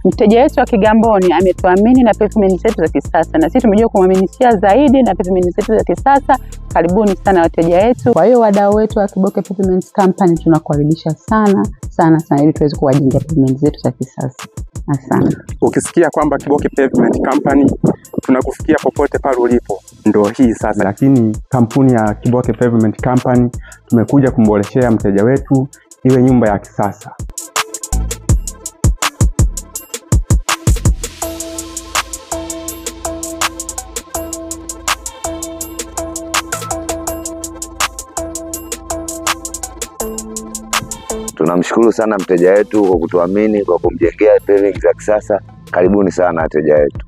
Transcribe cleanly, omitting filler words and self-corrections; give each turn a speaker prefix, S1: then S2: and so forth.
S1: Mteja wetu wa Kigamboni ametuamini na pavement zetu za kisasa, na sisi tumejua kumwaminishia zaidi na pavement zetu za kisasa. Karibuni sana wateja wetu. Kwa hiyo wadau wetu wa Kiboke Pavement Company tunakukaribisha sana ili tuweze kuwajenga pavement zetu za kisasa. Asante.
S2: Ukisikia kwamba Kiboke Pavement Company tunakufikia popote pale ulipo, ndio hii sasa.
S3: Lakini kampuni ya Kiboke Pavement Company tumekuja kumboreshea mteja wetu iwe nyumba ya kisasa.
S4: Tunamshukuru sana mteja wetu kwa kutuamini kwa kumjengea paving za kisasa. Karibuni sana wateja wetu.